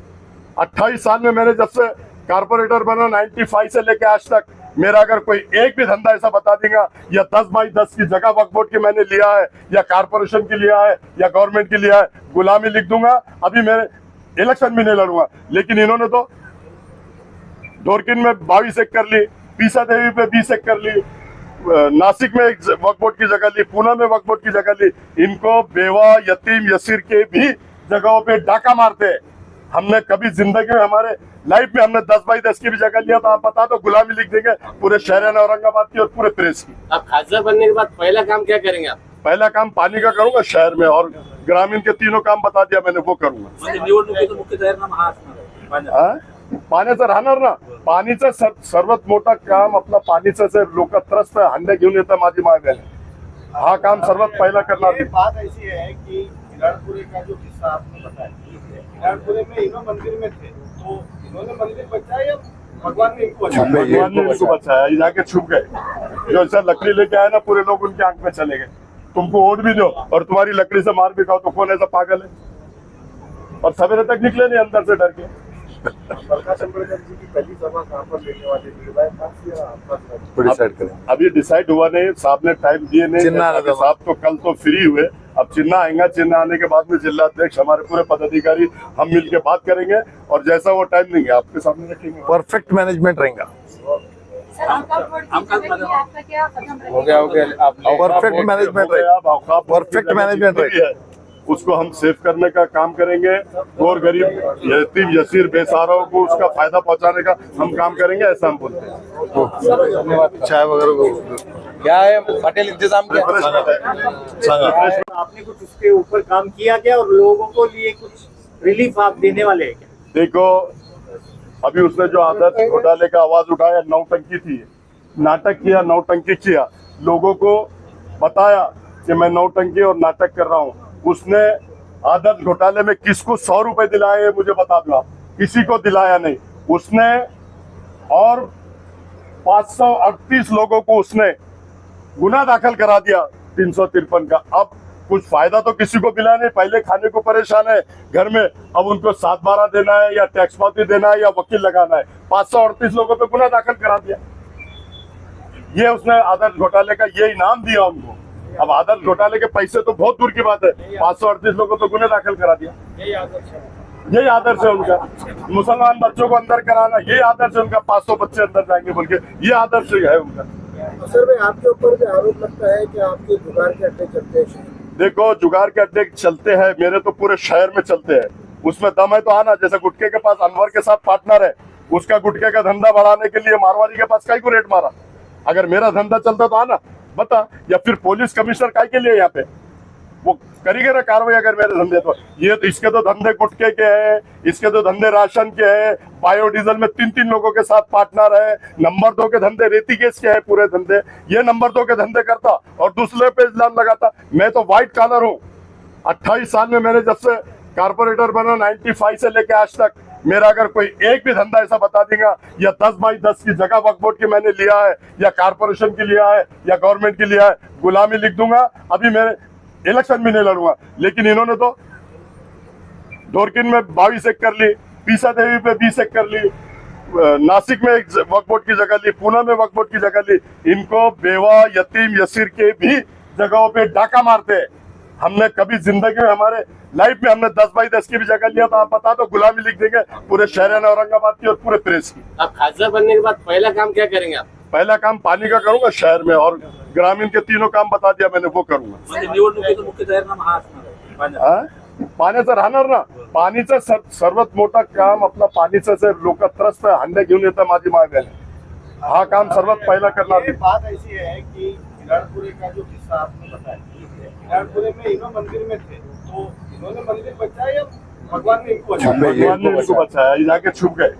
A: 28 साल में मैंने जब से कारपोरेटर बना 95 से लेके आज तक, मेरा अगर कोई एक भी धंधा ऐसा बता देगा, या 10/10 की जगह वक्फ बोर्ड की मैंने लिया है, या कारपोरेशन की लिया है, या गवर्नमेंट की लिया है, गुलामी लिख दूंगा। अभी मेरे इलेक्शन भी नहीं लड़ूंगा। लेकिन इन्होंने तो डोरकिन में 22 एक कर ली, पीसा देवी पे 20 एक कर ली, नासिक में एक वक्फ बोर्ड की जगह ली, पूना में वक्फ बोर्ड की जगह ली। इनको बेवा, यतीम, यसीर के भी जगहों पे डाका मारते हैं। हमने कभी जिंदगी में हमारे लाइफ में हमने 10 बाई 10 की भी जगह लिया तो आप बता दो, गुलामी लिख देंगे पूरे शहर औरंगाबाद की और पूरे प्रेस की।
H: आप खासदार बनने के बाद पहला काम क्या करेंगे आप?
A: पहला काम पानी का करूंगा शहर में, और ग्रामीण के तीनों काम बता दिया मैंने, वो करूंगा।
B: निवडणुकीचं मुख्य जाहीरनामा हा असणार आहे.
A: हा? पाण्याचं राहणार ना, पाणीचं सर्वात मोठं काम आपलं पाणीचं जे लोक त्रस्त हंडे घेऊन येतात माझी मागणी, हा काम सर्वात पहिला करणार.
E: ये बात ऐसी है कि किराड़पुरे का जो किस्सा आपने बताया, किराड़पुरे में इन्हों मंदिर में थे, तो इन्होंने मंदिर बचाया या भगवान ने इनको बचाया?
A: भगवान ने इनको बचाया, ये जाके छुप गए। जो ऐसा लकड़ी लेके आए ना, पूरे लोग उनके आंख में चले गए। तुमको वोट भी दो और तुम्हारी लकड़ी से मार भी खाओ तो कौन ऐसा पागल है? और सवेरे तक निकले नहीं अंदर से डर के।
E: प्रकाश आंबेडकर जी की पहली सभा कहाँ पर लेने वाले
A: अभी डिसाइड हुआ नहीं, साहब ने टाइम दिए नहीं।
C: चिन्ह आने दो।
A: साहब तो कल तो फ्री हुए, अब चिन्ह आएगा, चिन्ह आने के बाद में जिला अध्यक्ष हमारे पूरे पदाधिकारी हम मिलके बात करेंगे और जैसा वो टाइम देंगे आपके सामने रखेंगे।
C: परफेक्ट मैनेजमेंट रहेगा।
I: सर, आपका क्या कदम रहेगा?
F: हो गया
C: परफेक्ट मैनेजमेंट रहेगा। परफेक्ट मैनेजमेंट रहेगा।
A: उसको हम सेव करने का काम करेंगे, और गरीब यतीम यसीर बेसहाराओं को उसका फायदा पहुंचाने का हम काम करेंगे, ऐसा हम बोलते हैं।
C: चाय वगैरह को
F: क्या है पटेल इंतजाम क्या?
D: आपने कुछ उसके ऊपर काम किया क्या और लोगों को लिए कुछ रिलीफ आप देने वाले हैं क्या?
A: देखो, अभी उसने जो आदर्श घोटाले का आवाज उठाया, नौटंकी थी, नाटक किया, नौटंकी किया, लोगों को बताया कि मैं नौटंकी और नाटक कर रहा हूँ। उसने आदर्श घोटाले में किसको 100 रुपए दिलाए मुझे बता दो आप, किसी को दिलाया नहीं उसने, और 538 लोगों को उसने गुना दाखिल करा दिया 353 का। अब कुछ फायदा तो किसी को मिला नहीं, पहले खाने को परेशान है घर में, अब उनको 7/12 देना है या टैक्स पाती देना है या वकील लगाना है। 538 लोगों पे गुना दाखिल करा दिया। ये उसने आदर्श घोटाले का ये इनाम दिया उनको। अब आदर्श घोटाले के पैसे तो बहुत दूर की बात है, 538 लोगों पे गुना दाखिल करा दिया। यही आदर्श है उनका। मुसलमान बच्चों को अंदर कराना, यही आदर्श है उनका। 500 बच्चे अंदर जाएंगे बोल के, ये आदर्श है उनका।
E: तो सर भाई, आपके ऊपर भी आरोप लगता है कि आपके जुगाड़ के अड्डे चलते हैं।
A: देखो, जुगाड़ के अड्डे चलते हैं, मेरे तो पूरे शहर में चलते हैं। उसमें दम है तो आना। जैसे गुटखे के पास अनवर के साथ पार्टनर है, उसका गुटखे का धंधा बढ़ाने के लिए मारवाड़ी के पास काई को रेट मारा। अगर मेरा धंधा चलता तो आना बता, या फिर पुलिस कमिश्नर काई के लिए यहाँ पे वो करेंगे ना कार्रवाई अगर मेरे धंधे तो। ये तो इसके तो धंधे गुटखे के हैं, इसके तो धंधे राशन के हैं, बायोडीजल में 3-3 लोगों के साथ पार्टनर है, नंबर 2 के धंधे रेती गैस के हैं पूरे धंधे। ये नंबर 2 के धंधे करता और दूसरे पे इल्जाम लगाता। मैं तो व्हाइट कॉलर हूँ। 28 साल में मैंने जब से कारपोरेटर बना 95 से लेके आज तक, मेरा अगर कोई एक भी धंधा ऐसा बता देगा या 10 बाई 10 की जगह वक्फ बोर्ड की मैंने लिया है या कारपोरेशन की लिया है या गवर्नमेंट की लिया है, गुलामी लिख दूंगा। अभी मेरे इलेक्शन भी नहीं लड़ूंगा। लेकिन इन्होंने तो ढोरकिन में 22 एकड़ ली, पीसा देवी पे 20 एकड़ ली, नासिक में एक वक्फ बोर्ड की जगह ली, पुणे में वक्फ बोर्ड की जगह ली। इनको बेवा यतीम यसीर के भी जगहों पे डाका मारते हैं। हमने कभी जिंदगी में हमारे लाइफ में हमने 10 बाई 10 की भी जगह लिया तो आप बता दो, गुलामी लिख देंगे पूरे शहर औरंगाबाद की और पूरे प्रेस की।
H: आप खासदार बनने के बाद पहला काम क्या करेंगे आप?
A: पहला काम पानी का करूंगा शहर में, और ग्रामीण के तीनों काम बता दिया मैंने, वो करूंगा।
B: निवडणुकीचं मुख्य जाहीरनामा हा असणार आहे.
A: हा? पाण्याचं राहणार ना, पाणीचं सर्वात मोठं काम आपलं पाणीचं जे लोक त्रस्त हंडे घेऊन येतात माझी मागणी, हा काम सर्वात पहिला करणार.
E: ये बात ऐसी है कि किराड़पुरे का जो किस्सा आपने बताया, किराड़पुरे में इन्हों मंदिर में थे, तो इन्होंने मंदिर बचाया या भगवान ने इनको बचाया?
A: भगवान ने इनको बचाया, ये जाके छुप गए।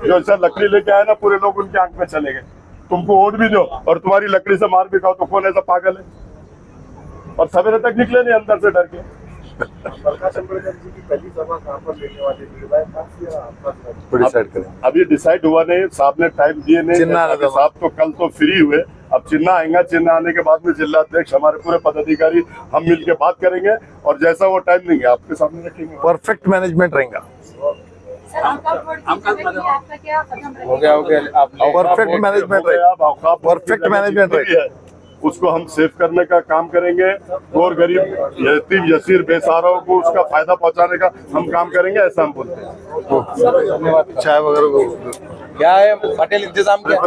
A: जो ऐसा लकड़ी लेके आए ना, पूरे लोग उनके आंख में चले गए। तुमको वोट भी दो और तुम्हारी लकड़ी से मार भी खाओ तो कौन ऐसा पागल है? और सवेरे तक निकले नहीं अंदर से डर के।
E: प्रकाश आंबेडकर जी की पहली सभा कहाँ पर लेने वाले
C: डिसाइड करें।
A: अभी डिसाइड हुआ नहीं, साहब ने टाइम दिए नहीं।
C: चिन्ह आने दो।
A: साहब तो कल तो फ्री हुए, अब चिन्ह आएगा, चिन्ह आने के बाद में जिला अध्यक्ष हमारे पूरे पदाधिकारी हम मिलके बात करेंगे और जैसा वो टाइम देंगे आपके सामने रखेंगे।
C: परफेक्ट मैनेजमेंट रहेगा।
I: सर, आपका क्या कदम रहेगा?
F: हो गया
C: परफेक्ट मैनेजमेंट रहेगा। परफेक्ट मैनेजमेंट रहेगा।
A: उसको हम सेव करने का काम करेंगे, और गरीब यतीम यसीर बेसहाराओं को उसका फायदा पहुंचाने का हम काम करेंगे, ऐसा हम बोलते हैं।
C: चाय वगैरह को
F: क्या है पटेल इंतजाम क्या?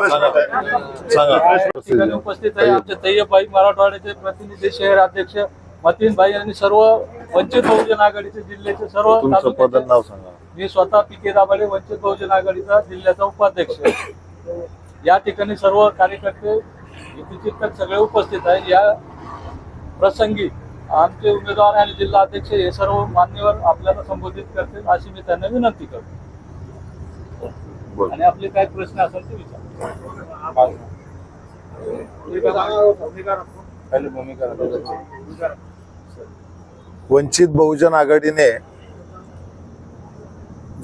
B: ठिकाणी उपस्थित आहे आमचे तय्यबभाई, मराठवाड्याचे प्रतिनिधी, शहर अध्यक्ष मतीनभाई आणि सर्व वंचित बहुजन आघाडीचे जिल्ह्याचे सर्व
C: तुमचं पद आणि नाव सांगा.
J: मी स्वतः पी.के. दाभाडे वंचित बहुजन आघाडीचा जिल्ह्याचा उपाध्यक्ष आहे. या ठिकाणी सर्व कार्यकर्ते इथे सगळे उपस्थित आहेत. या प्रसंगी आमचे उमेदवार आणि जिल्हा अध्यक्ष हे सर्व मान्यवर आपल्याला संबोधित करतील अशी मी त्यांना विनंती करतो. आणि आपले काय प्रश्न असेल ते विचार.
C: वंचित बहुजन आघाडीने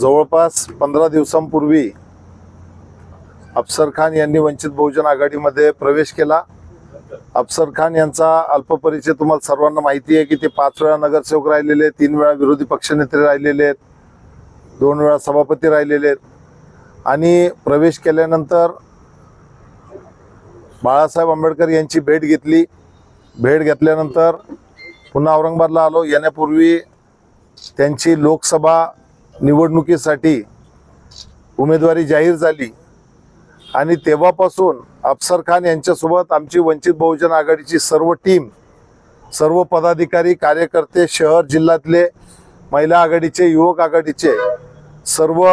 C: जवळपास 15 दिवसांपूर्वी अफसर खान यांनी वंचित बहुजन आघाडीमध्ये प्रवेश केला. अफसर खान यांचा अल्पपरिचय तुम्हाला सर्वांना माहिती आहे की ते 5 वेळा नगरसेवक राहिलेले आहेत, 3 वेळा विरोधी पक्षनेते राहिलेले आहेत, 2 वेळा सभापती राहिलेले आहेत. आणि प्रवेश केल्यानंतर बाळासाहेब आंबेडकर यांची भेट घेतली. भेट घेतल्यानंतर पुन्हा औरंगाबादला आलो. येण्यापूर्वी त्यांची लोकसभा निवडणुकीसाठी उमेदवारी जाहीर झाली आणि तेव्हापासून अफसर खान यांच्यासोबत आमची वंचित बहुजन आघाडीची सर्व टीम, सर्व पदाधिकारी, कार्यकर्ते, शहर जिल्ह्यातले, महिला आघाडीचे, युवक आघाडीचे सर्व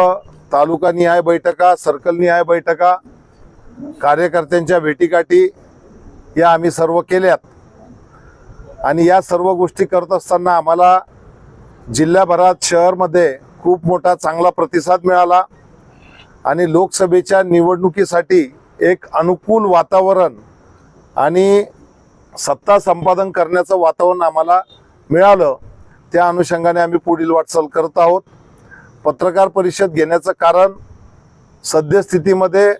C: तालुकानिहाय बैठका, सर्कलनिहाय बैठका, कार्यकर्त्यांच्या भेटीगाठी या आम्ही सर्व केल्यात. आणि या सर्व गोष्टी करत असताना आम्हाला जिल्ह्याभरात, शहरमध्ये खूप मोठा चांगला प्रतिसाद मिळाला आणि लोकसभेच्या निवडणुकीसाठी एक अनुकूल वातावरण आणि सत्ता संपादन करण्याचं वातावरण आम्हाला मिळालं. त्या अनुषंगाने आम्ही पुढील वाटचाल करत आहोत. पत्रकार परिषद घेण्याचं कारण सद्यस्थितीमध्ये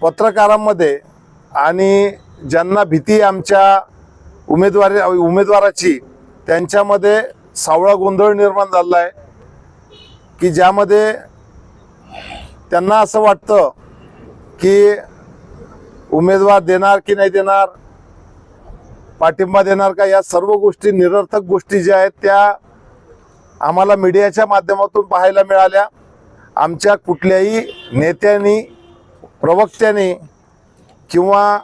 C: पत्रकारांमध्ये आणि ज्यांना भीती आमच्या उमेदवाराची त्यांच्यामध्ये सावळा गोंधळ निर्माण झाला आहे की ज्यामध्ये त्यांना असं वाटतं की उमेदवार देणार की नाही देणार, पाठिंबा देणार का, या सर्व गोष्टी निरर्थक गोष्टी ज्या आहेत त्या आम्हाला मीडियाच्या माध्यमातून पाहायला मिळाल्या. आमच्या कुठल्याही नेत्यांनी, प्रवक्त्यांनी किंवा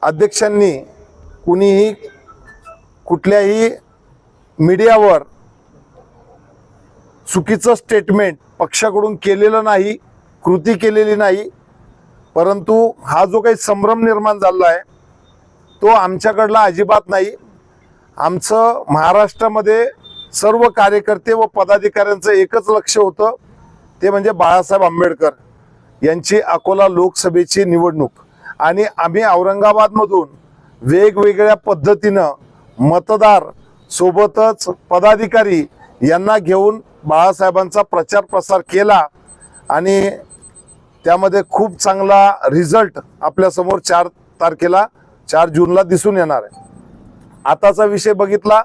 C: अध्यक्षांनी कुणीही कुठल्याही मीडियावर चुकीचं स्टेटमेंट पक्षाकडून केलेलं नाही, कृती केलेली नाही. परंतु हा जो काही संभ्रम निर्माण झाला आहे तो आमच्याकडला अजिबात नाही. आमचं महाराष्ट्रामध्ये सर्व कार्यकर्ते व पदाधिकाऱ्यांचं एकच लक्ष होतं, ते म्हणजे बाळासाहेब आंबेडकर यांची अकोला लोकसभेची निवडणूक. आणि आम्ही औरंगाबादमधून वेगवेगळ्या पद्धतीनं मतदार सोबतच पदाधिकारी यांना घेऊन बाळासाहेबांचा प्रचार प्रसार केला आणि त्यामध्ये खूप चांगला रिझल्ट आपल्यासमोर 4 जूनला दिसून येणार आहे. आताचा विषय बघितला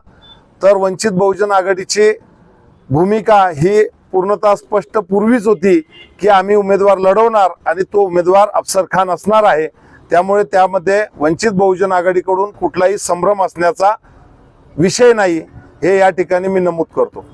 C: तर वंचित बहुजन आघाडीची भूमिका ही पूर्णतः स्पष्ट पूर्वीच होती की आम्ही उमेदवार लढवणार आणि तो उमेदवार अफसर खान असणार आहे. त्यामुळे त्यामध्ये वंचित बहुजन आघाडीकडून कुठलाही संभ्रम असण्याचा विषय नाही, हे या ठिकाणी मी नमूद करतो.